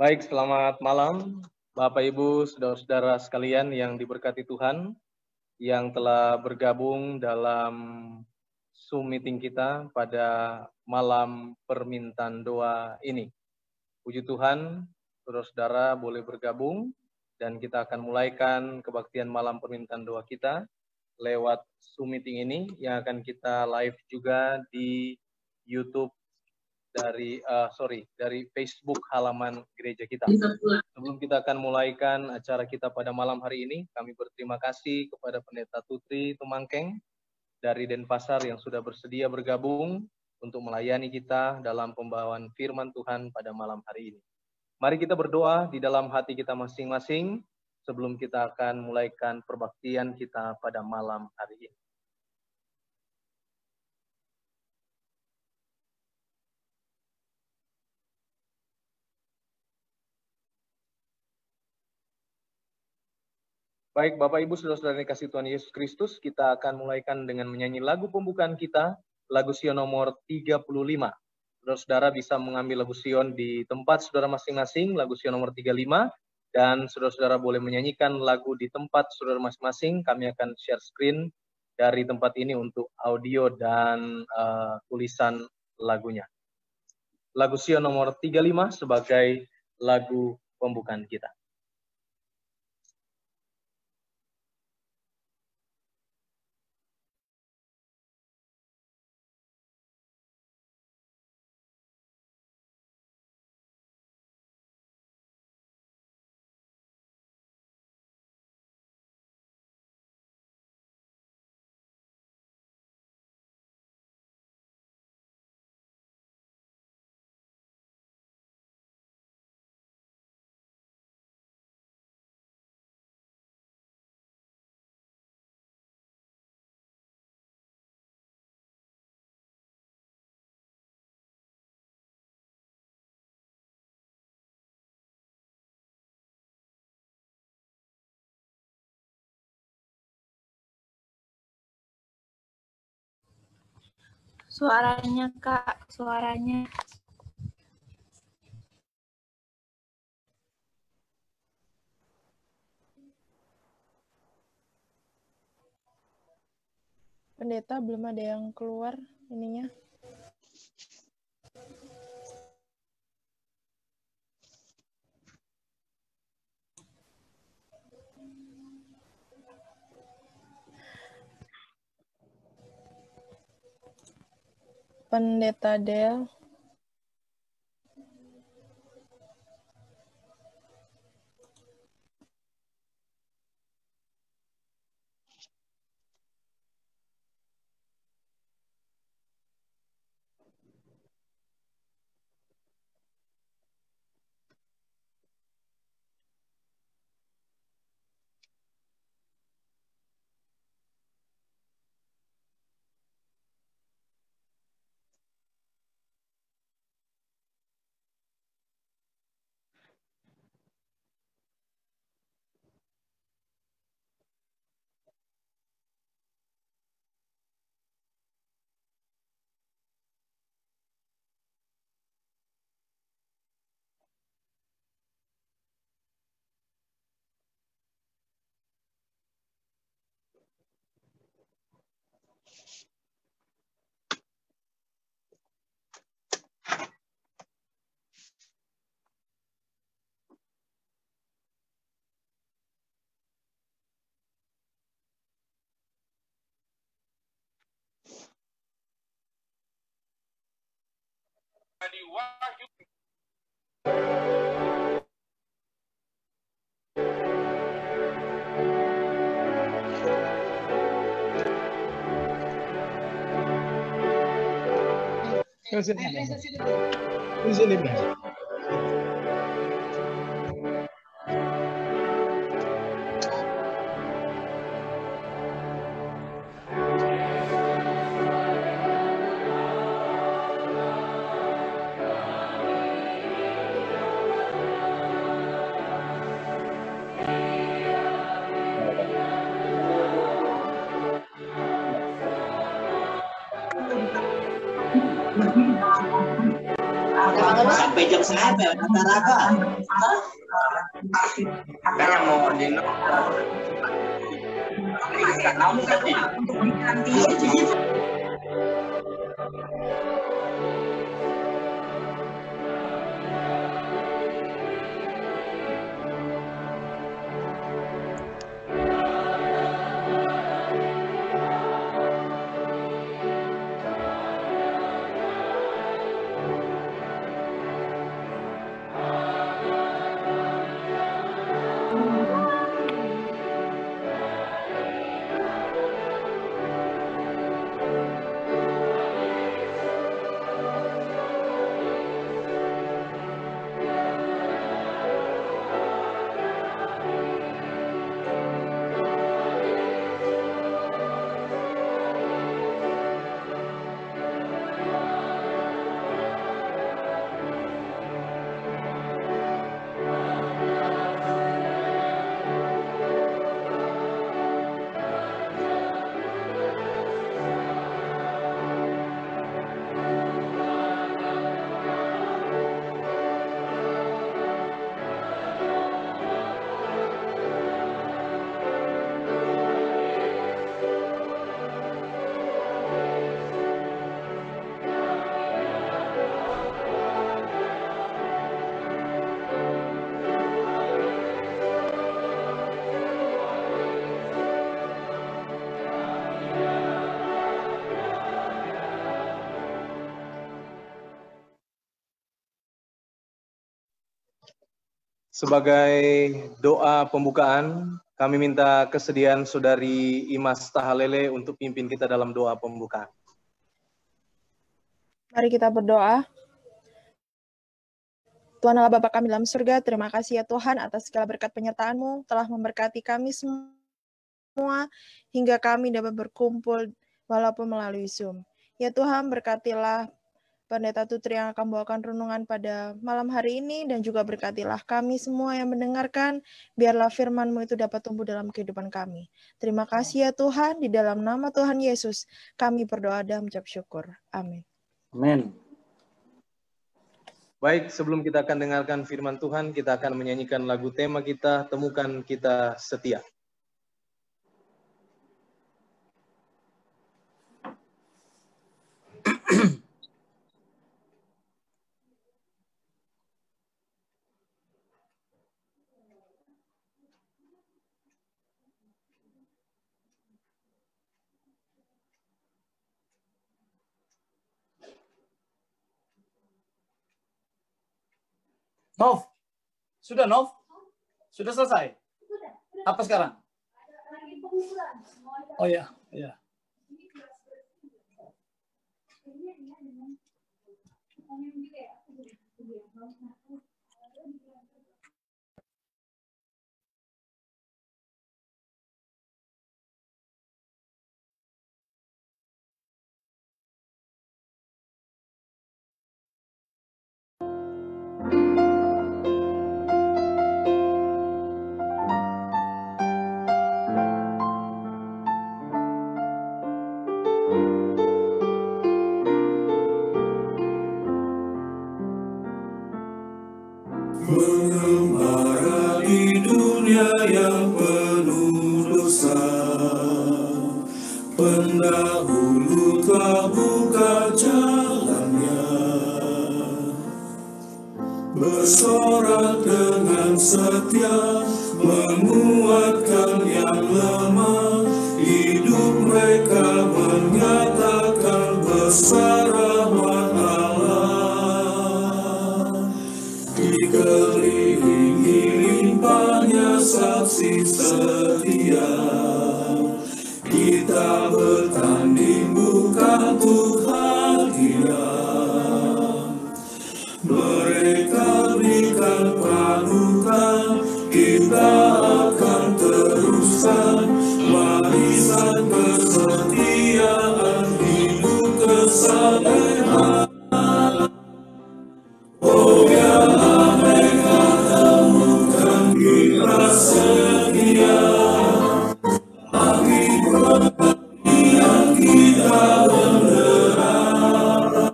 Baik, selamat malam Bapak Ibu, saudara-saudara sekalian yang diberkati Tuhan, yang telah bergabung dalam Zoom meeting kita pada malam permintaan doa ini. Puji Tuhan, saudara-saudara boleh bergabung dan kita akan mulaikan kebaktian malam permintaan doa kita lewat Zoom meeting ini yang akan kita live juga di YouTube dari Facebook halaman gereja kita. Sebelum kita akan mulaikan acara kita pada malam hari ini, kami berterima kasih kepada Pendeta Tutri Tumangkeng dari Denpasar yang sudah bersedia bergabung untuk melayani kita dalam pembawaan firman Tuhan pada malam hari ini. Mari kita berdoa di dalam hati kita masing-masing sebelum kita akan mulaikan perbaktian kita pada malam hari ini. Baik, Bapak Ibu, saudara-saudara yang dikasihi Tuhan Yesus Kristus, kita akan mulaikan dengan menyanyi lagu pembukaan kita, lagu Sion nomor 35. Saudara-saudara bisa mengambil lagu Sion di tempat saudara masing-masing, lagu Sion nomor 35, dan saudara-saudara boleh menyanyikan lagu di tempat saudara masing-masing. Kami akan share screen dari tempat ini untuk audio dan tulisan lagunya. Lagu Sion nomor 35 sebagai lagu pembukaan kita. Suaranya, Kak, suaranya. Pendeta belum ada yang keluar ininya. Pendeta Del. Sampai jam saya rata-rata. Kayaknya mau dino. Sebagai doa pembukaan, kami minta kesediaan Saudari Imas Tahalele untuk pimpin kita dalam doa pembukaan. Mari kita berdoa. Tuhan Allah Bapa kami dalam surga, terima kasih ya Tuhan atas segala berkat penyertaan-Mu telah memberkati kami semua hingga kami dapat berkumpul walaupun melalui Zoom. Ya Tuhan, berkatilah Pendeta Tutri yang akan membawakan renungan pada malam hari ini dan juga berkatilah kami semua yang mendengarkan, biarlah firman-Mu itu dapat tumbuh dalam kehidupan kami. Terima kasih ya Tuhan, di dalam nama Tuhan Yesus kami berdoa dan mengucap syukur. Amin. Amin. Baik, sebelum kita akan dengarkan firman Tuhan, kita akan menyanyikan lagu tema kita, Temukan Kita Setia. Nov, sudah Nov? Sudah selesai? Apa sekarang? Oh ya, ya. Mengembara di dunia yang penuh dosa, pendahulu telah buka jalannya, bersorak dengan setia, menguatkan yang lemah, hidup mereka menyatakan besar rahmat Allah. Dikelilingi limpahnya saksi setia, kita bertanding bukan untuk hadiah. Mereka berikan panutan, kita akan teruskan warisan kesetiaan, hidup kesalehan. Oh biarlah mereka temukan kita setia, langit bumi yang kita berharap.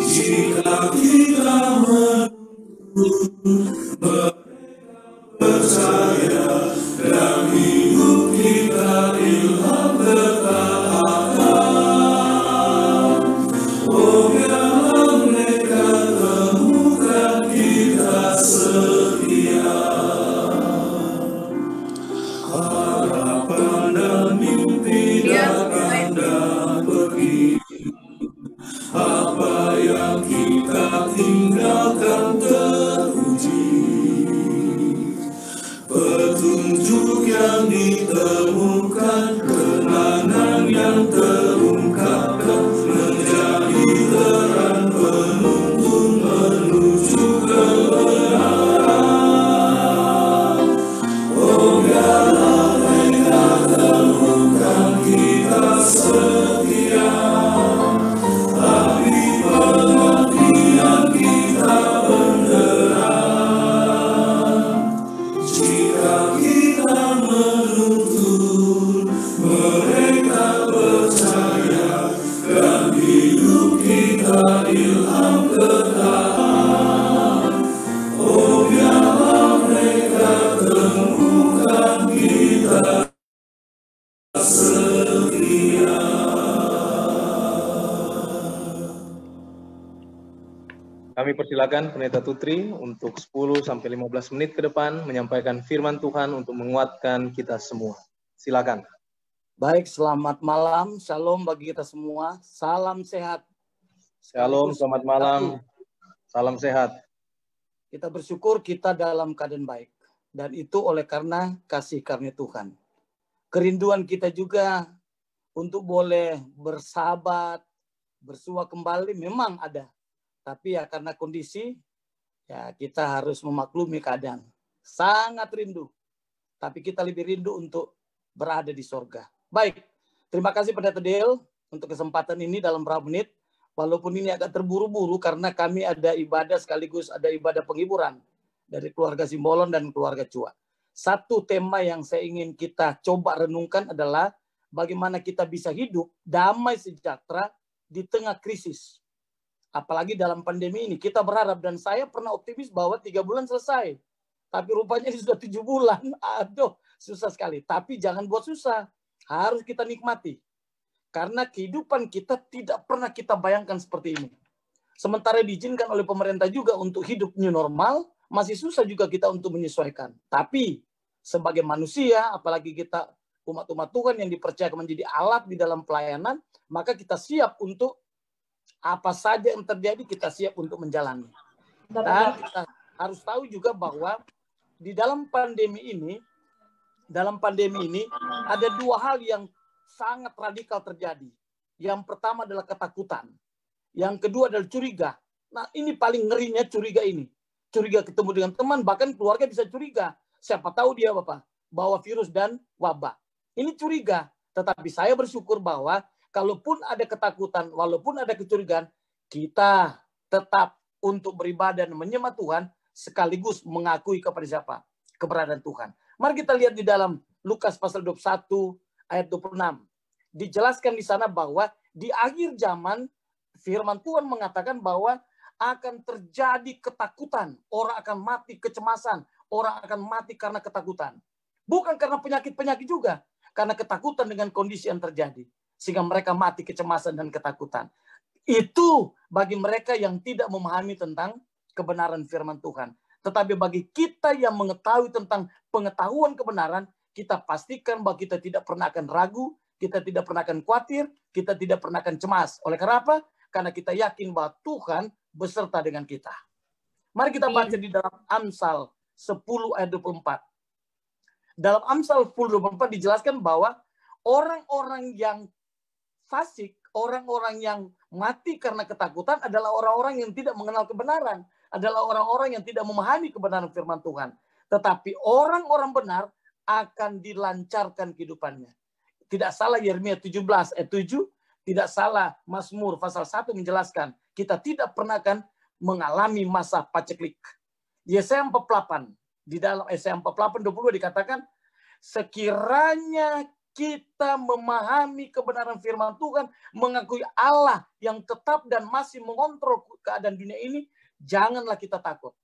Jika kita percaya dan hidup kita ilham ketaatan. Oh biarlah mereka temukan kita setia. Harapan dan mimpi datang dan pergi. Apa yang kita tinggalkan teruji. Petunjuk yang ditemukan, kenangan yang terungkapkan, menjadi terang penuntun menuju kebenaran. Oh biarlah mereka temukan kita setia. Tapi pengertian kita benderang. Jika kita menuntun, mereka percaya, dan hidup kita ilham ketaatan. Oh biarlah mereka temukan kita setia. Kami persilakan Pendeta Tutri untuk 10-15 menit ke depan menyampaikan firman Tuhan untuk menguatkan kita semua. Silakan. Baik, selamat malam. Shalom bagi kita semua. Salam sehat. Shalom, selamat malam. Salam sehat. Kita bersyukur kita dalam keadaan baik. Dan itu oleh karena kasih karunia Tuhan. Kerinduan kita juga untuk boleh bersahabat, bersua kembali memang ada. Tapi ya karena kondisi, ya kita harus memaklumi keadaan. Sangat rindu. Tapi kita lebih rindu untuk berada di sorga. Baik, terima kasih Pendeta Del untuk kesempatan ini dalam beberapa menit. Walaupun ini agak terburu-buru karena kami ada ibadah sekaligus ada ibadah penghiburan dari keluarga Simbolon dan keluarga Cua. Satu tema yang saya ingin kita coba renungkan adalah bagaimana kita bisa hidup damai sejahtera di tengah krisis. Apalagi dalam pandemi ini, kita berharap, dan saya pernah optimis bahwa 3 bulan selesai. Tapi rupanya sudah 7 bulan. Aduh, susah sekali. Tapi jangan buat susah. Harus kita nikmati. Karena kehidupan kita tidak pernah kita bayangkan seperti ini. Sementara diizinkan oleh pemerintah juga untuk hidup new normal, masih susah juga kita untuk menyesuaikan. Tapi sebagai manusia, apalagi kita umat-umat Tuhan yang dipercayakan menjadi alat di dalam pelayanan, maka kita siap untuk apa saja yang terjadi, kita siap untuk menjalani. Dan kita harus tahu juga bahwa di dalam pandemi ini ada 2 hal yang sangat radikal terjadi. Yang pertama adalah ketakutan. Yang kedua adalah curiga. Nah, ini paling ngerinya curiga ini. Curiga ketemu dengan teman, bahkan keluarga bisa curiga. Siapa tahu dia bawa virus dan wabah. Ini curiga. Tetapi saya bersyukur bahwa kalaupun ada ketakutan, walaupun ada kecurigaan, kita tetap untuk beribadah dan menyembah Tuhan, sekaligus mengakui kepada siapa? Keberadaan Tuhan. Mari kita lihat di dalam Lukas pasal 21 ayat 26. Dijelaskan di sana bahwa di akhir zaman firman Tuhan mengatakan bahwa akan terjadi ketakutan. Orang akan mati kecemasan. Orang akan mati karena ketakutan. Bukan karena penyakit-penyakit juga. Karena ketakutan dengan kondisi yang terjadi. Sehingga mereka mati kecemasan dan ketakutan. Itu bagi mereka yang tidak memahami tentang kebenaran firman Tuhan. Tetapi bagi kita yang mengetahui tentang pengetahuan kebenaran, kita pastikan bahwa kita tidak pernah akan ragu, kita tidak pernah akan khawatir, kita tidak pernah akan cemas. Oleh karena apa? Karena kita yakin bahwa Tuhan beserta dengan kita. Mari kita baca di dalam Amsal 10 ayat 24. Dalam Amsal 10:24 dijelaskan bahwa orang-orang yang fasik, orang-orang yang mati karena ketakutan adalah orang-orang yang tidak mengenal kebenaran. Adalah orang-orang yang tidak memahami kebenaran firman Tuhan. Tetapi orang-orang benar akan dilancarkan kehidupannya. Tidak salah Yeremia 17 ayat 7. Tidak salah Mazmur pasal 1 menjelaskan. Kita tidak pernah akan mengalami masa paceklik. Yesaya 48. Di dalam Yesaya 48:22 dikatakan, sekiranya kita memahami kebenaran firman Tuhan, mengakui Allah yang tetap dan masih mengontrol keadaan dunia ini, janganlah kita takut.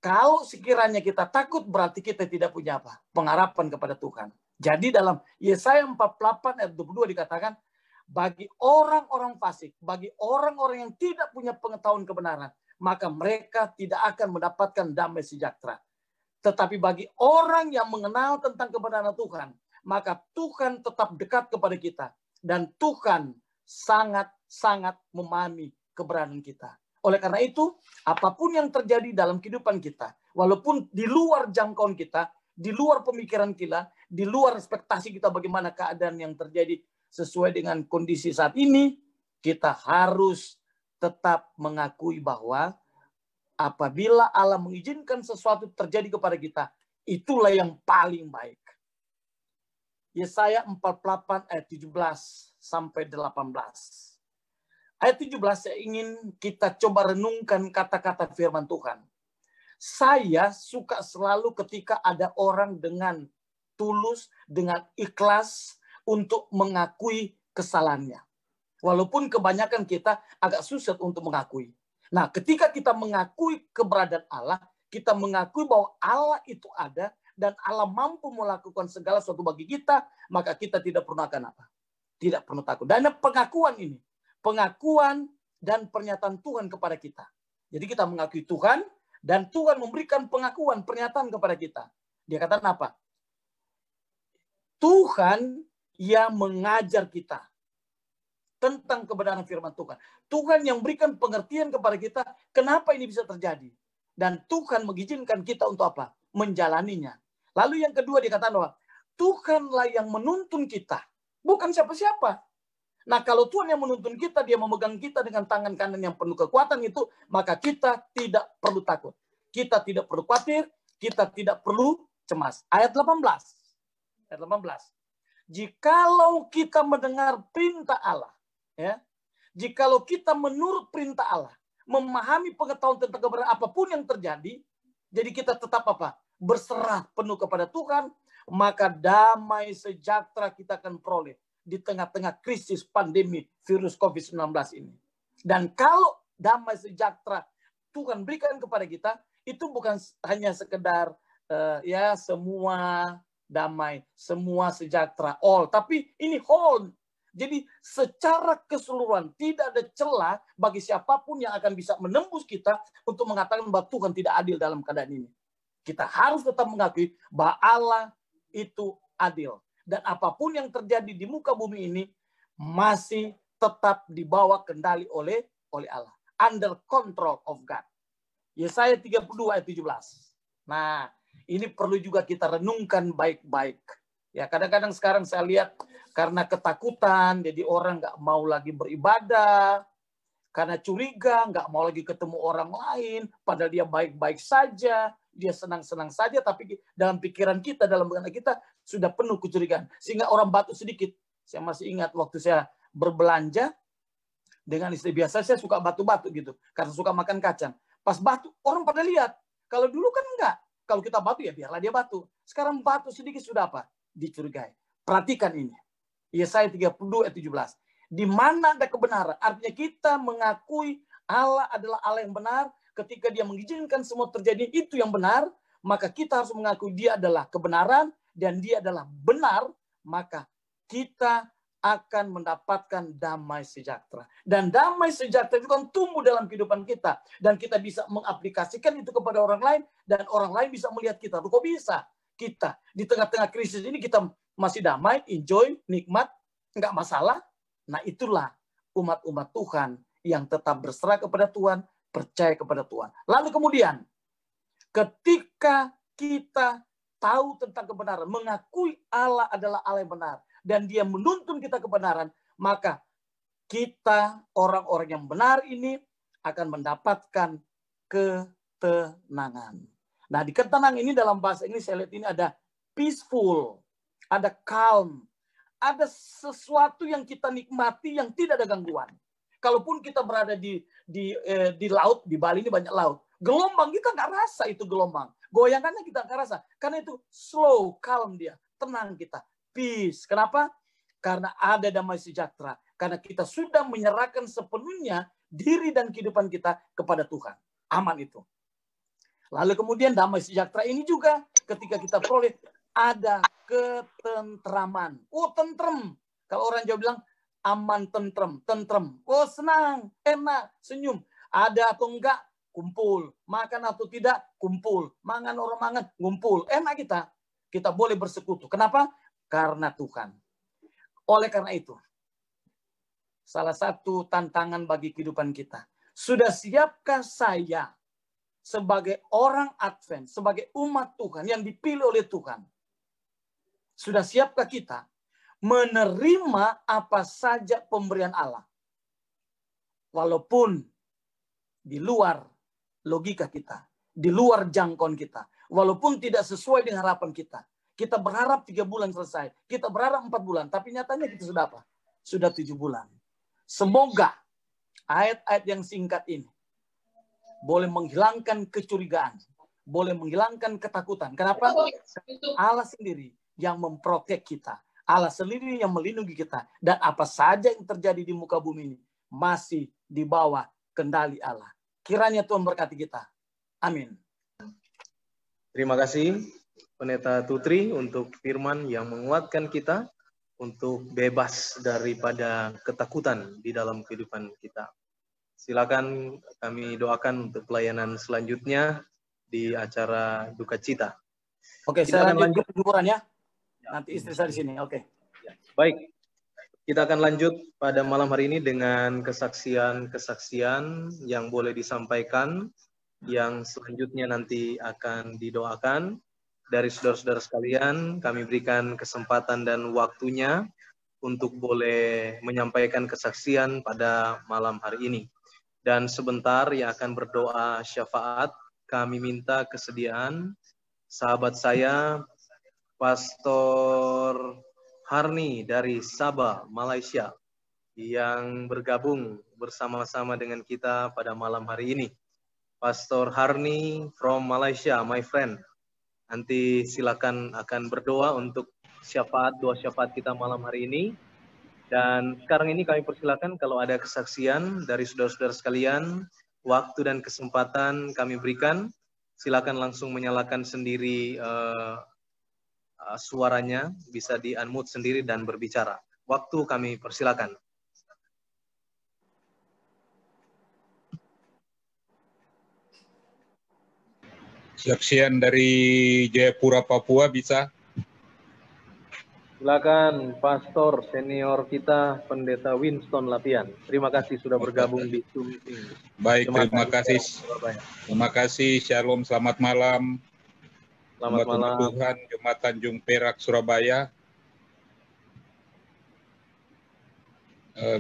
Kalau sekiranya kita takut, berarti kita tidak punya apa? Pengharapan kepada Tuhan. Jadi dalam Yesaya 48 ayat 22 dikatakan, bagi orang-orang fasik, bagi orang-orang yang tidak punya pengetahuan kebenaran, maka mereka tidak akan mendapatkan damai sejahtera. Tetapi bagi orang yang mengenal tentang kebenaran Tuhan, maka Tuhan tetap dekat kepada kita. Dan Tuhan sangat-sangat memahami keberadaan kita. Oleh karena itu, apapun yang terjadi dalam kehidupan kita, walaupun di luar jangkauan kita, di luar pemikiran kita, di luar ekspektasi kita bagaimana keadaan yang terjadi sesuai dengan kondisi saat ini, kita harus tetap mengakui bahwa apabila Allah mengizinkan sesuatu terjadi kepada kita, itulah yang paling baik. Yesaya 48 ayat 17 sampai 18. Ayat 17 saya ingin kita coba renungkan kata-kata firman Tuhan. Saya suka selalu ketika ada orang dengan tulus, dengan ikhlas untuk mengakui kesalahannya. Walaupun kebanyakan kita agak susah untuk mengakui. Nah, ketika kita mengakui keberadaan Allah, kita mengakui bahwa Allah itu ada dan Allah mampu melakukan segala sesuatu bagi kita, maka kita tidak perlu akan apa? Tidak perlu takut. Dan pengakuan ini, pengakuan dan pernyataan Tuhan kepada kita. Jadi kita mengakui Tuhan dan Tuhan memberikan pengakuan, pernyataan kepada kita. Dia katakan apa? Tuhan yang mengajar kita tentang kebenaran firman Tuhan. Tuhan yang berikan pengertian kepada kita, kenapa ini bisa terjadi. Dan Tuhan mengizinkan kita untuk apa? Menjalaninya. Lalu yang kedua dikatakan bahwa Tuhanlah yang menuntun kita. Bukan siapa-siapa. Nah, kalau Tuhan yang menuntun kita, dia memegang kita dengan tangan kanan yang penuh kekuatan itu, maka kita tidak perlu takut. Kita tidak perlu khawatir, kita tidak perlu cemas. Ayat 18. Ayat 18. Jikalau kita mendengar perintah Allah, ya, jikalau kita menurut perintah Allah, memahami pengetahuan tentang kebenaran apapun yang terjadi, jadi kita tetap apa? Berserah penuh kepada Tuhan, maka damai sejahtera kita akan peroleh di tengah-tengah krisis pandemi virus COVID-19 ini. Dan kalau damai sejahtera Tuhan berikan kepada kita, itu bukan hanya sekedar ya semua damai, semua sejahtera, all. Tapi ini whole. Jadi secara keseluruhan tidak ada celah bagi siapapun yang akan bisa menembus kita untuk mengatakan bahwa Tuhan tidak adil dalam keadaan ini. Kita harus tetap mengakui bahwa Allah itu adil. Dan apapun yang terjadi di muka bumi ini masih tetap dibawa kendali oleh Allah. Under control of God. Yesaya 32 ayat 17. Nah, ini perlu juga kita renungkan baik-baik. Ya, kadang-kadang sekarang saya lihat karena ketakutan, jadi orang nggak mau lagi beribadah, karena curiga, nggak mau lagi ketemu orang lain, padahal dia baik-baik saja, dia senang-senang saja, tapi dalam pikiran kita, dalam pikiran kita sudah penuh kecurigaan. Sehingga orang batuk sedikit. Saya masih ingat waktu saya berbelanja dengan istri biasa, saya suka batuk-batuk gitu, karena suka makan kacang. Pas batuk, orang pada lihat. Kalau dulu kan enggak. Kalau kita batuk ya biarlah dia batuk. Sekarang batuk sedikit sudah apa? Dicurigai. Perhatikan ini. Yesaya 32 ayat 17. Di mana ada kebenaran, artinya kita mengakui Allah adalah Allah yang benar. Ketika dia mengizinkan semua terjadi itu yang benar, maka kita harus mengakui dia adalah kebenaran dan dia adalah benar, maka kita akan mendapatkan damai sejahtera. Dan damai sejahtera itu kan tumbuh dalam kehidupan kita. Dan kita bisa mengaplikasikan itu kepada orang lain, dan orang lain bisa melihat kita. Kok bisa? Kita di tengah-tengah krisis ini kita masih damai, enjoy, nikmat, nggak masalah. Nah itulah umat-umat Tuhan yang tetap berserah kepada Tuhan, percaya kepada Tuhan. Lalu kemudian, ketika kita tahu tentang kebenaran, mengakui Allah adalah Allah yang benar, dan dia menuntun kita kebenaran, maka kita, orang-orang yang benar ini, akan mendapatkan ketenangan. Nah, di ketenangan ini dalam bahasa Inggris, saya lihat ini ada peaceful, ada calm, ada sesuatu yang kita nikmati yang tidak ada gangguan. Kalaupun kita berada di laut, di Bali ini banyak laut. Gelombang kita nggak rasa itu gelombang. Goyangannya kita nggak rasa. Karena itu slow, calm dia. Tenang kita. Peace. Kenapa? Karena ada damai sejahtera. Karena kita sudah menyerahkan sepenuhnya diri dan kehidupan kita kepada Tuhan. Aman itu. Lalu kemudian damai sejahtera ini juga ketika kita peroleh ada ketentraman. Oh, tentrem. Kalau orang Jawa bilang aman, tentrem, tentrem. Oh, senang, enak, senyum. Ada atau enggak, kumpul. Makan atau tidak, kumpul. Mangan orang mangan, ngumpul. Enak kita. Kita boleh bersekutu. Kenapa? Karena Tuhan. Oleh karena itu, salah satu tantangan bagi kehidupan kita. Sudah siapkah saya sebagai orang Advent, sebagai umat Tuhan yang dipilih oleh Tuhan? Sudah siapkah kita menerima apa saja pemberian Allah? Walaupun di luar logika kita, di luar jangkauan kita, walaupun tidak sesuai dengan harapan kita. Kita berharap 3 bulan selesai, kita berharap 4 bulan, tapi nyatanya kita sudah apa? Sudah 7 bulan. Semoga ayat-ayat yang singkat ini boleh menghilangkan kecurigaan, boleh menghilangkan ketakutan. Kenapa? Allah sendiri yang memprotek kita. Allah sendiri yang melindungi kita. Dan apa saja yang terjadi di muka bumi ini masih di bawah kendali Allah. Kiranya Tuhan berkati kita. Amin. Terima kasih Pendeta Tutri untuk firman yang menguatkan kita untuk bebas daripada ketakutan di dalam kehidupan kita. Silakan kami doakan untuk pelayanan selanjutnya di acara Duka Cita. Oke, Kita saya akan lanjut keguguran ya. Nanti istri saya di sini. Oke. Baik, kita akan lanjut pada malam hari ini dengan kesaksian-kesaksian yang boleh disampaikan, yang selanjutnya nanti akan didoakan. Dari saudara-saudara sekalian, kami berikan kesempatan dan waktunya untuk boleh menyampaikan kesaksian pada malam hari ini. Dan sebentar yang akan berdoa syafaat, kami minta kesediaan sahabat saya, Pastor Harni dari Sabah, Malaysia, yang bergabung bersama-sama dengan kita pada malam hari ini. Pastor Harni from Malaysia, my friend. Nanti silakan akan berdoa untuk syafaat, doa syafaat kita malam hari ini. Dan sekarang ini kami persilakan kalau ada kesaksian dari saudara-saudara sekalian, waktu dan kesempatan kami berikan, silakan langsung menyalakan sendiri suaranya, bisa di-unmute sendiri dan berbicara. Waktu kami persilakan. Kesaksian dari Jayapura, Papua bisa? Silakan Pastor senior kita, Pendeta Winston Lapian. Terima kasih sudah bergabung di Zoom ini. Baik, terima kasih. Terima kasih. Shalom, selamat malam. Selamat malam. Tuhan, Jemaat Tanjung Perak, Surabaya.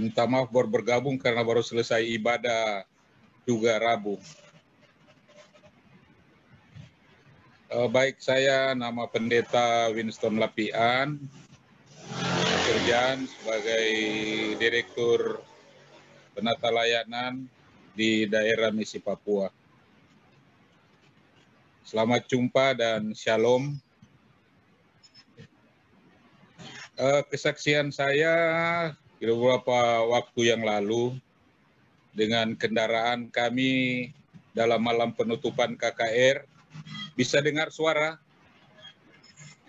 Minta maaf baru bergabung karena baru selesai ibadah juga Rabu. Baik, saya nama Pendeta Winston Lapian, pekerjaan sebagai Direktur Penata Layanan di daerah Misi Papua. Selamat jumpa dan shalom. Kesaksian saya beberapa waktu yang lalu dengan kendaraan kami dalam malam penutupan KKR. Bisa dengar suara?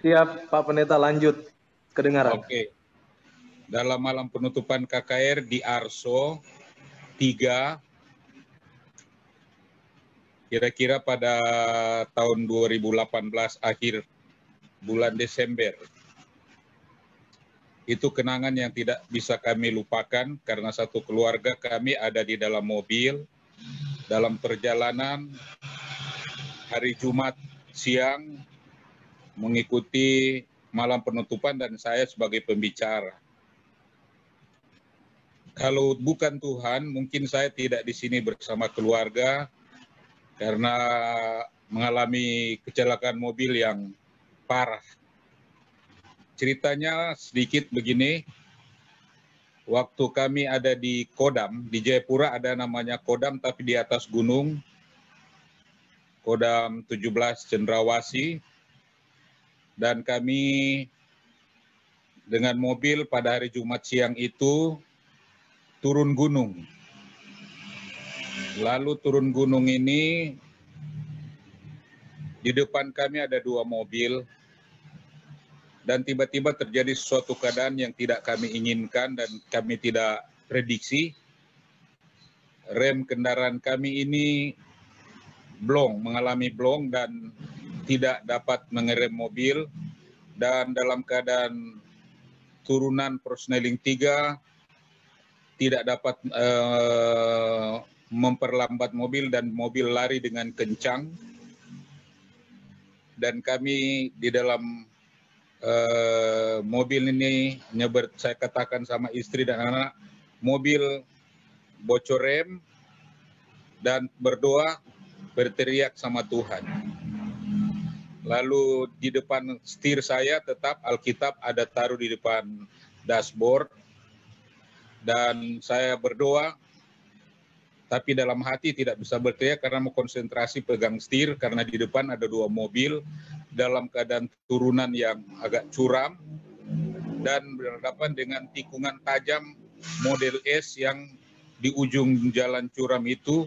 Siap, Pak Pendeta, lanjut. Kedengaran. Oke. Dalam malam penutupan KKR di Arso 3, kira-kira pada tahun 2018 akhir bulan Desember. Itu kenangan yang tidak bisa kami lupakan karena satu keluarga kami ada di dalam mobil, dalam perjalanan hari Jumat siang mengikuti malam penutupan dan saya sebagai pembicara. Kalau bukan Tuhan, mungkin saya tidak di sini bersama keluarga karena mengalami kecelakaan mobil yang parah. Ceritanya sedikit begini, waktu kami ada di Kodam, di Jayapura ada namanya Kodam tapi di atas gunung, Kodam 17 Cendrawasih, dan kami dengan mobil pada hari Jumat siang itu turun gunung. Lalu turun gunung ini di depan kami ada 2 mobil, dan tiba-tiba terjadi suatu keadaan yang tidak kami inginkan dan kami tidak prediksi. Rem kendaraan kami ini mengalami blong dan tidak dapat mengerem mobil, dan dalam keadaan turunan Persneling 3 tidak dapat memperlambat mobil dan mobil lari dengan kencang. Dan kami di dalam mobil ini, saya katakan sama istri dan anak, mobil bocor rem, dan berdoa, berteriak sama Tuhan. Lalu di depan setir saya tetap Alkitab ada taruh di depan dashboard, dan saya berdoa, tapi dalam hati tidak bisa berteriak karena mau konsentrasi pegang setir, karena di depan ada 2 mobil dalam keadaan turunan yang agak curam dan berhadapan dengan tikungan tajam model S yang di ujung jalan curam itu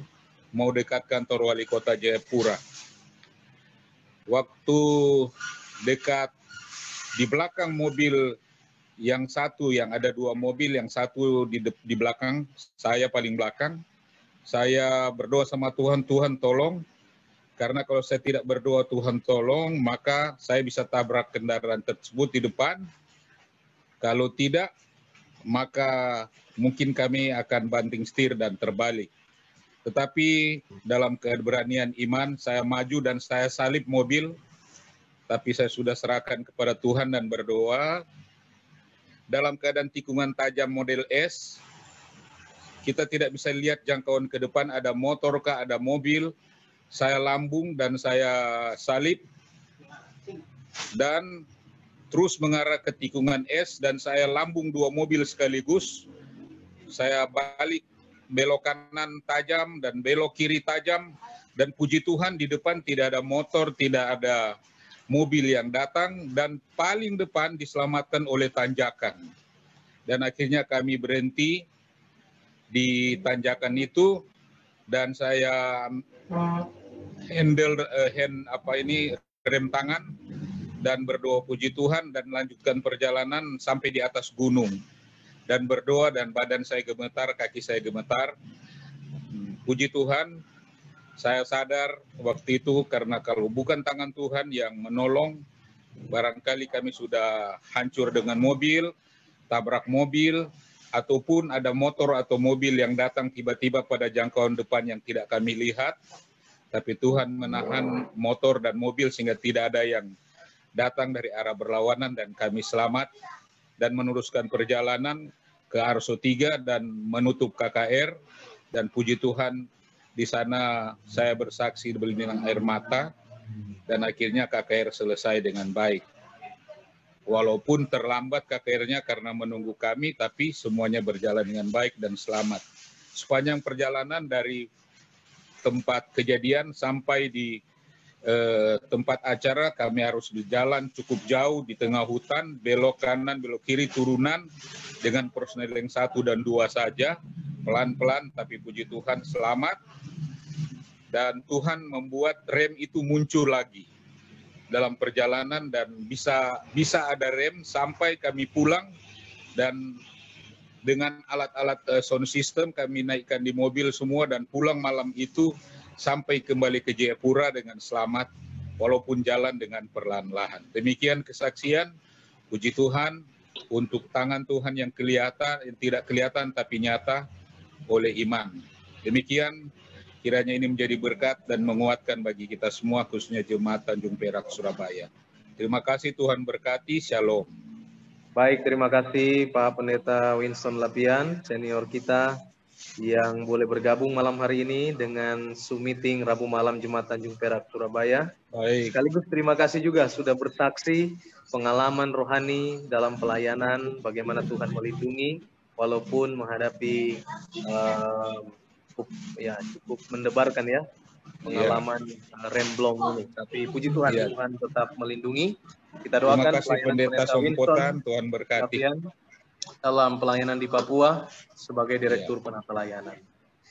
mau dekat kantor wali kota Jayapura. Waktu dekat di belakang mobil yang satu, yang ada 2 mobil, yang satu di belakang, saya paling belakang. Saya berdoa sama Tuhan, Tuhan tolong, karena kalau saya tidak berdoa Tuhan tolong, maka saya bisa tabrak kendaraan tersebut di depan. Kalau tidak, maka mungkin kami akan banting setir dan terbalik. Tetapi dalam keberanian iman, saya maju dan saya salip mobil, tapi saya sudah serahkan kepada Tuhan dan berdoa. Dalam keadaan tikungan tajam model S, kita tidak bisa lihat jangkauan ke depan, ada motor kah, ada mobil. Saya lambung dan saya salip dan terus mengarah ke tikungan S, dan saya lambung 2 mobil sekaligus. Saya balik, belok kanan tajam dan belok kiri tajam, dan puji Tuhan di depan tidak ada motor, tidak ada mobil yang datang, dan paling depan diselamatkan oleh tanjakan. Dan akhirnya kami berhenti di tanjakan itu, dan saya rem tangan dan berdoa puji Tuhan dan lanjutkan perjalanan sampai di atas gunung dan berdoa, dan badan saya gemetar, kaki saya gemetar. Puji Tuhan, saya sadar waktu itu karena kalau bukan tangan Tuhan yang menolong, barangkali kami sudah hancur dengan mobil, tabrak mobil, ataupun ada motor atau mobil yang datang tiba-tiba pada jangkauan depan yang tidak kami lihat. Tapi Tuhan menahan motor dan mobil sehingga tidak ada yang datang dari arah berlawanan, dan kami selamat dan meneruskan perjalanan ke Arso 3 dan menutup KKR. Dan puji Tuhan di sana saya bersaksi berlinang air mata, dan akhirnya KKR selesai dengan baik. Walaupun terlambat KKR-nya karena menunggu kami, tapi semuanya berjalan dengan baik dan selamat. Sepanjang perjalanan dari tempat kejadian sampai di tempat acara, kami harus di jalan cukup jauh di tengah hutan, belok kanan, belok kiri, turunan dengan Persneling 1 dan 2 saja, pelan-pelan, tapi puji Tuhan selamat. Dan Tuhan membuat rem itu muncul lagi dalam perjalanan, dan bisa ada rem sampai kami pulang, dan dengan alat-alat sound system kami naikkan di mobil semua dan pulang malam itu sampai kembali ke Jayapura dengan selamat walaupun jalan dengan perlahan-lahan. Demikian kesaksian, puji Tuhan untuk tangan Tuhan yang kelihatan, yang tidak kelihatan tapi nyata oleh iman. Demikian kiranya ini menjadi berkat dan menguatkan bagi kita semua, khususnya Jemaat Tanjung Perak, Surabaya. Terima kasih, Tuhan berkati. Shalom. Baik, terima kasih Pak Pendeta Winston Lapian, senior kita yang boleh bergabung malam hari ini dengan Zoom meeting Rabu malam Jemaat Tanjung Perak, Surabaya. Baik. Sekaligus terima kasih juga sudah bersaksi pengalaman rohani dalam pelayanan, bagaimana Tuhan melindungi walaupun menghadapi cukup mendebarkan ya pengalaman remblong ini. Tapi puji Tuhan, Tuhan tetap melindungi. Kita doakan. Terima kasih Pendeta Sompotan, Tuhan berkati. Dalam pelayanan di Papua sebagai Direktur Penata Layanan.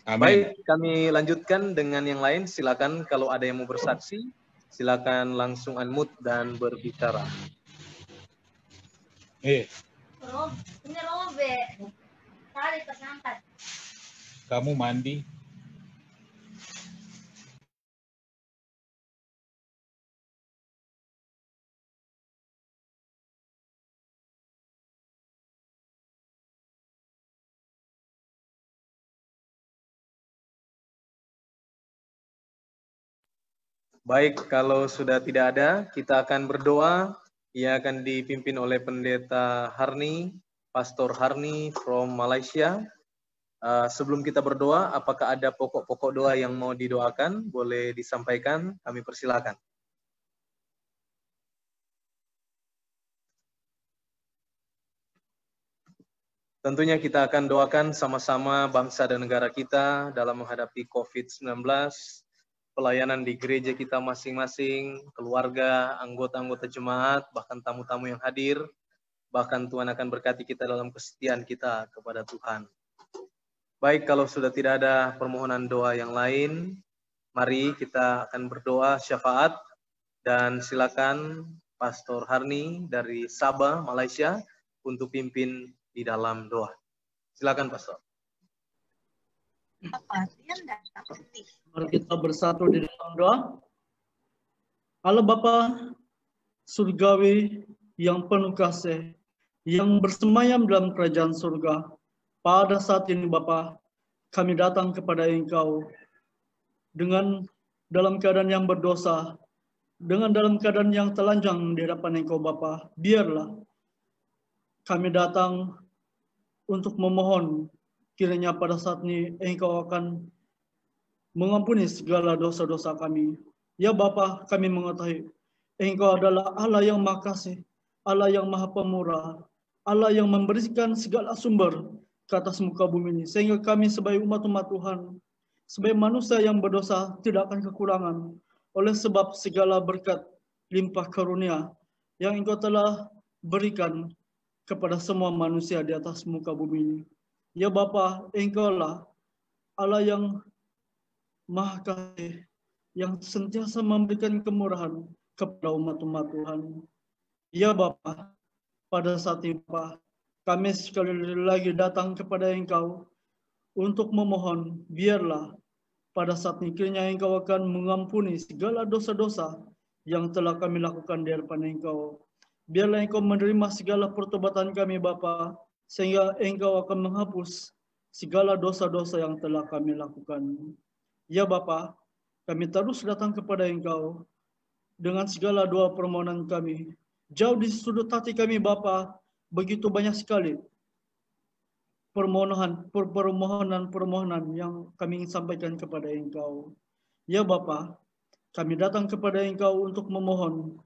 Amin. Baik, kami lanjutkan dengan yang lain. Silakan kalau ada yang mau bersaksi, Silakan langsung unmute dan berbicara. Kamu mandi? Baik, kalau sudah tidak ada, kita akan berdoa. Ia akan dipimpin oleh Pendeta Harni, Pastor Harni from Malaysia. Sebelum kita berdoa, apakah ada pokok-pokok doa yang mau didoakan? Boleh disampaikan, kami persilakan. Tentunya kita akan doakan sama-sama bangsa dan negara kita dalam menghadapi COVID-19, pelayanan di gereja kita masing-masing, keluarga, anggota-anggota jemaat, bahkan tamu-tamu yang hadir, bahkan Tuhan akan berkati kita dalam kesetiaan kita kepada Tuhan. Baik, kalau sudah tidak ada permohonan doa yang lain, mari kita akan berdoa syafaat, dan silakan Pastor Harni dari Sabah, Malaysia, untuk pimpin di dalam doa. Silakan, Pastor. Mari kita bersatu di dalam doa. Allah Bapa surgawi yang penuh kasih, yang bersemayam dalam kerajaan surga, pada saat ini Bapa, kami datang kepada Engkau dengan dalam keadaan yang berdosa, dengan dalam keadaan yang telanjang di hadapan Engkau Bapa. Biarlah kami datang untuk memohon kiranya pada saat ini Engkau akan mengampuni segala dosa-dosa kami. Ya Bapa, kami mengetahui Engkau adalah Allah yang Maha Kasih, Allah yang Maha Pemurah, Allah yang memberikan segala sumber ke atas muka bumi ini, sehingga kami sebagai umat-umat Tuhan, sebagai manusia yang berdosa tidak akan kekurangan oleh sebab segala berkat limpah karunia yang Engkau telah berikan kepada semua manusia di atas muka bumi ini. Ya Bapa, Engkau-lah Allah yang Maha Kasih, yang sentiasa memberikan kemurahan kepada umat-umat Tuhan. Ya Bapa, pada saat ini Bapa, kami sekali lagi datang kepada Engkau untuk memohon, biarlah pada saat ini kiranya Engkau akan mengampuni segala dosa-dosa yang telah kami lakukan di hadapan Engkau. Biarlah Engkau menerima segala pertobatan kami Bapa, sehingga Engkau akan menghapus segala dosa-dosa yang telah kami lakukan. Ya Bapa, kami terus datang kepada Engkau dengan segala doa permohonan kami. Jauh di sudut hati kami Bapa, begitu banyak sekali permohonan yang kami ingin sampaikan kepada Engkau. Ya Bapa, kami datang kepada Engkau untuk memohon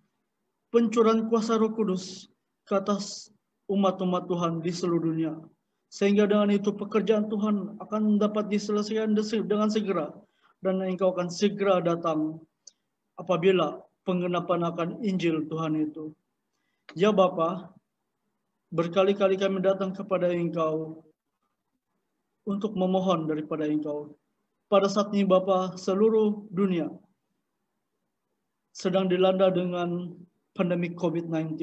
pencurahan kuasa Roh Kudus ke atas umat-umat Tuhan di seluruh dunia. Sehingga dengan itu pekerjaan Tuhan akan dapat diselesaikan dengan segera. Dan Engkau akan segera datang apabila penggenapan akan Injil Tuhan itu. Ya Bapa, berkali-kali kami datang kepada Engkau untuk memohon daripada Engkau. Pada saat ini Bapa, seluruh dunia sedang dilanda dengan pandemi COVID-19.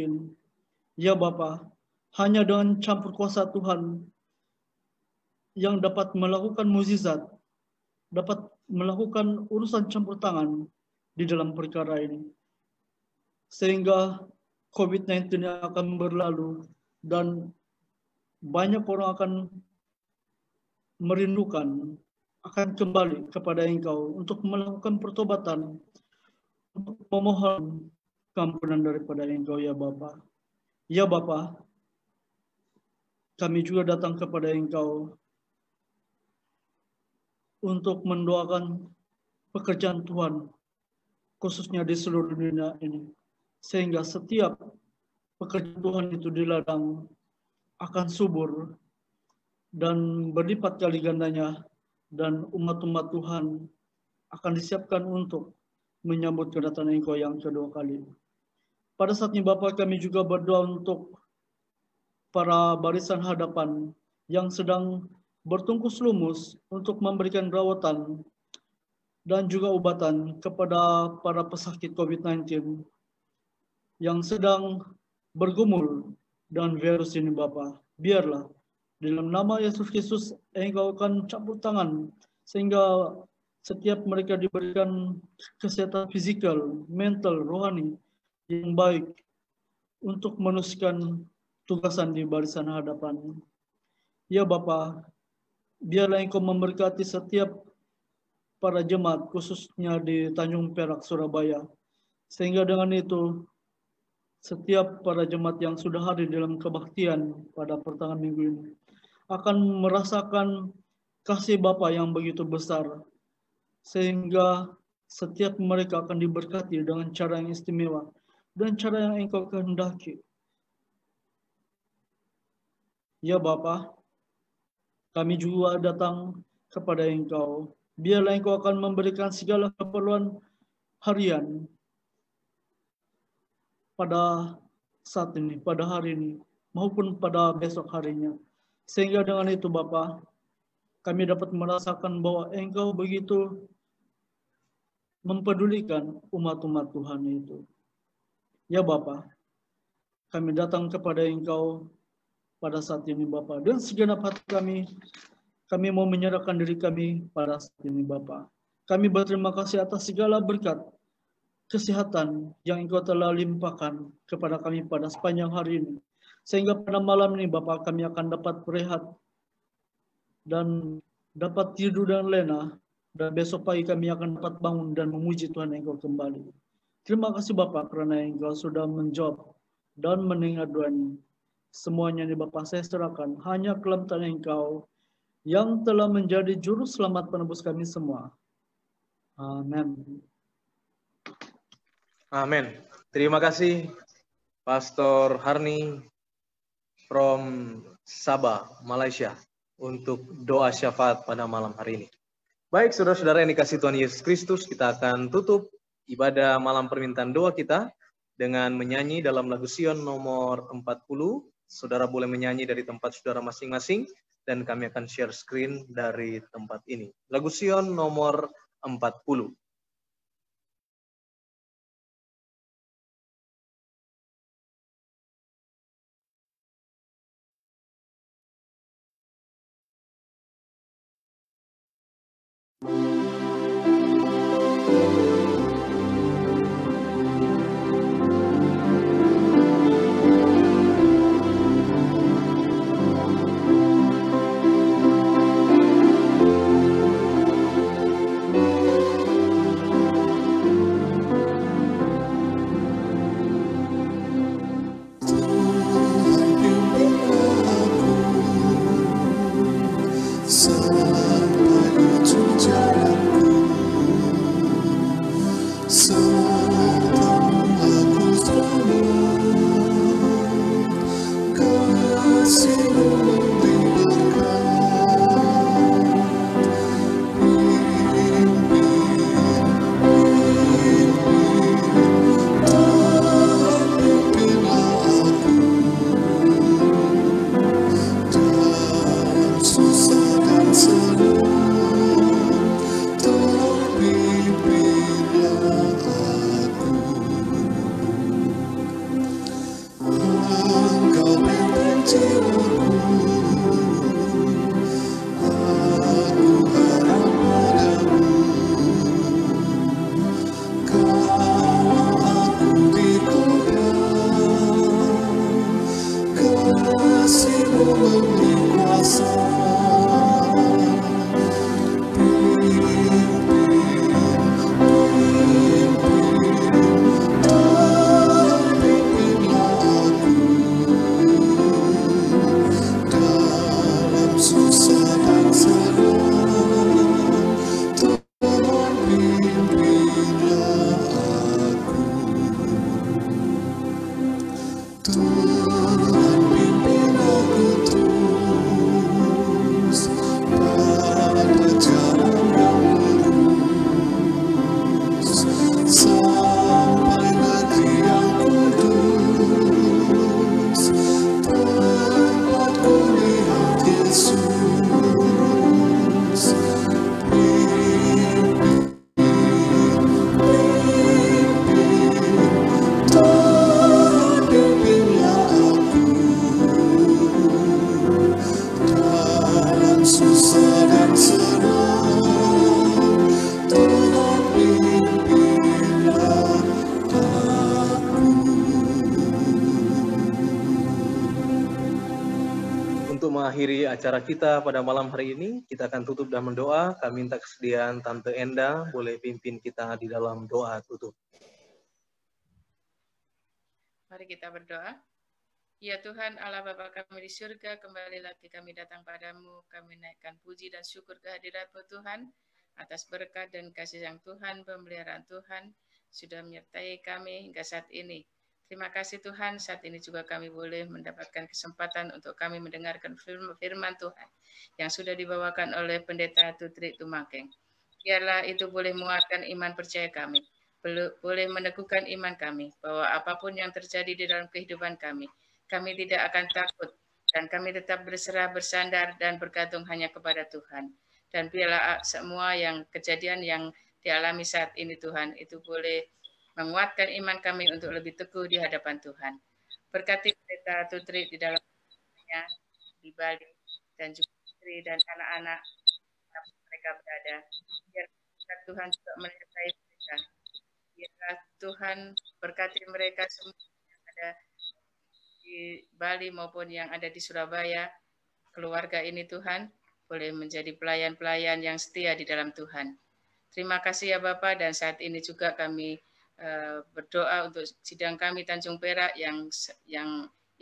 Ya Bapa, hanya dengan campur kuasa Tuhan yang dapat melakukan mukjizat, dapat melakukan urusan campur tangan di dalam perkara ini. Sehingga COVID-19 akan berlalu dan banyak orang akan merindukan, akan kembali kepada Engkau untuk melakukan pertobatan, untuk memohon keampunan daripada Engkau ya Bapa. Ya Bapa, kami juga datang kepada Engkau untuk mendoakan pekerjaan Tuhan, khususnya di seluruh dunia ini. Sehingga setiap pekerjaan Tuhan itu di ladang akan subur dan berlipat kali gandanya, dan umat-umat Tuhan akan disiapkan untuk menyambut kedatangan Engkau yang kedua kali. Pada saat ini Bapa, kami juga berdoa untuk para barisan hadapan yang sedang bertungkus lumus untuk memberikan rawatan dan juga obatan kepada para pesakit COVID-19 yang sedang bergumul dengan virus ini Bapa. Biarlah dalam nama Yesus Kristus Engkau akan campur tangan sehingga setiap mereka diberikan kesehatan fisikal, mental, rohani yang baik untuk meneruskan tugasan di barisan hadapan. Ya Bapa, biarlah Engkau memberkati setiap para jemaat khususnya di Tanjung Perak, Surabaya. Sehingga dengan itu setiap para jemaat yang sudah hadir dalam kebaktian pada pertengahan minggu ini akan merasakan kasih Bapa yang begitu besar. Sehingga setiap mereka akan diberkati dengan cara yang istimewa dan cara yang Engkau kehendaki. Ya Bapa, kami juga datang kepada Engkau. Biarlah Engkau akan memberikan segala keperluan harian pada saat ini, pada hari ini, maupun pada besok harinya. Sehingga dengan itu Bapa, kami dapat merasakan bahwa Engkau begitu mempedulikan umat-umat Tuhan itu. Ya Bapa, kami datang kepada Engkau pada saat ini Bapa, dan segenap hati kami mau menyerahkan diri kami pada saat ini Bapa. Kami berterima kasih atas segala berkat kesehatan yang Engkau telah limpahkan kepada kami pada sepanjang hari ini. Sehingga pada malam ini Bapa kami akan dapat berehat dan dapat tidur dan lena. Dan besok pagi kami akan dapat bangun dan memuji Tuhan Engkau kembali. Terima kasih Bapa karena Engkau sudah menjawab dan mendengar doa ini. Semuanya ini Bapa saya serahkan hanya ke dalam tangan Engkau yang telah menjadi juru selamat penebus kami semua. Amin. Amin. Terima kasih Pastor Harni from Sabah, Malaysia untuk doa syafaat pada malam hari ini. Baik, saudara-saudara yang dikasihi Tuhan Yesus Kristus, kita akan tutup ibadah malam permintaan doa kita dengan menyanyi dalam lagu Sion nomor 40. Saudara boleh menyanyi dari tempat saudara masing-masing dan kami akan share screen dari tempat ini. Lagu Sion nomor 40. Untuk mengakhiri acara kita pada malam hari ini, kita akan tutup dengan doa. Kami minta kesediaan Tante Enda boleh pimpin kita di dalam doa tutup. Mari kita berdoa. Ya Tuhan Allah Bapa kami di surga, kembali lagi kami datang padamu. Kami naikkan puji dan syukur kehadirat-Mu Tuhan, atas berkat dan kasih yang Tuhan, pemeliharaan Tuhan, sudah menyertai kami hingga saat ini. Terima kasih Tuhan, saat ini juga kami boleh mendapatkan kesempatan untuk kami mendengarkan firman Tuhan yang sudah dibawakan oleh Pendeta Tutri Tumangkeng. Biarlah itu boleh menguatkan iman percaya kami, boleh meneguhkan iman kami, bahwa apapun yang terjadi di dalam kehidupan kami tidak akan takut, dan kami tetap berserah, bersandar, dan bergantung hanya kepada Tuhan. Dan biarlah semua yang kejadian yang dialami saat ini Tuhan, itu boleh menguatkan iman kami untuk lebih teguh di hadapan Tuhan. Berkati Pendeta Tutri di dalamnya, di Bali, dan juga istri dan anak-anak mereka berada. Biarlah Tuhan juga menyertai mereka. Biarlah Tuhan berkati mereka semua yang ada di Bali maupun yang ada di Surabaya. Keluarga ini Tuhan boleh menjadi pelayan-pelayan yang setia di dalam Tuhan. Terima kasih ya Bapak, dan saat ini juga kami berdoa untuk sidang kami Tanjung Perak yang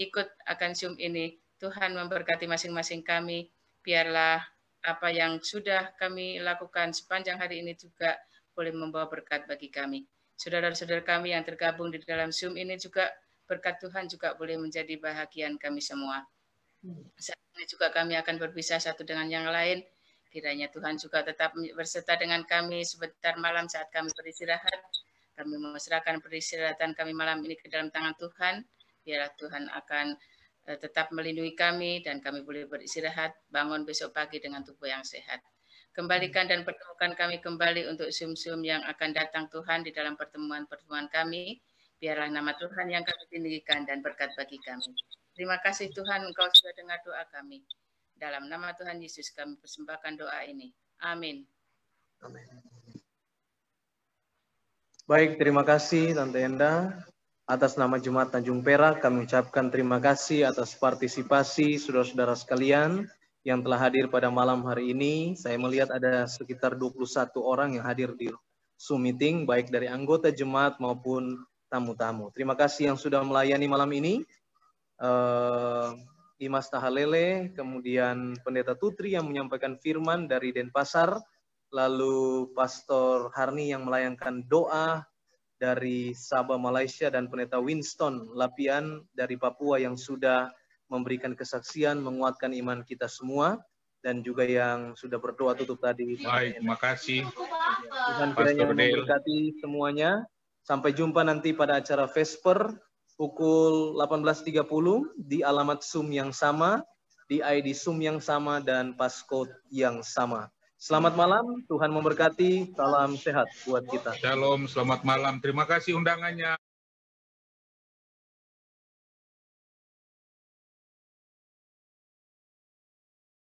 ikut akan Zoom ini. Tuhan memberkati masing-masing kami. Biarlah apa yang sudah kami lakukan sepanjang hari ini juga boleh membawa berkat bagi kami. Saudara-saudara kami yang tergabung di dalam Zoom ini juga berkat Tuhan juga boleh menjadi bahagian kami semua. Saat ini juga kami akan berpisah satu dengan yang lain. Kiranya Tuhan juga tetap berserta dengan kami sebentar malam saat kami beristirahat. Kami menyerahkan peristirahatan kami malam ini ke dalam tangan Tuhan. Biarlah Tuhan akan tetap melindungi kami dan kami boleh beristirahat, bangun besok pagi dengan tubuh yang sehat. Kembalikan dan pertemukan kami kembali untuk Zoom-Zoom yang akan datang Tuhan di dalam pertemuan-pertemuan kami. Biarlah nama Tuhan yang kami tinggikan dan berkat bagi kami. Terima kasih Tuhan, Engkau sudah dengar doa kami. Dalam nama Tuhan Yesus kami persembahkan doa ini. Amin. Amin. Baik, terima kasih Tante Enda. Atas nama Jemaat Tanjung Perak, kami ucapkan terima kasih atas partisipasi saudara-saudara sekalian yang telah hadir pada malam hari ini. Saya melihat ada sekitar 21 orang yang hadir di Zoom meeting, baik dari anggota jemaat maupun tamu-tamu. Terima kasih yang sudah melayani malam ini. Imas Tahalele, kemudian Pendeta Tutri yang menyampaikan firman dari Denpasar, lalu Pastor Harni yang melayangkan doa dari Sabah, Malaysia, dan Pendeta Winston Lapian dari Papua yang sudah memberikan kesaksian, menguatkan iman kita semua, dan juga yang sudah berdoa tutup tadi. Baik, terima kasih. Tuhan kiranya memberkati semuanya. Sampai jumpa nanti pada acara Vesper pukul 18.30 di alamat Zoom yang sama, di ID Zoom yang sama, dan passcode yang sama. Selamat malam, Tuhan memberkati, salam sehat buat kita. Shalom, selamat malam. Terima kasih undangannya.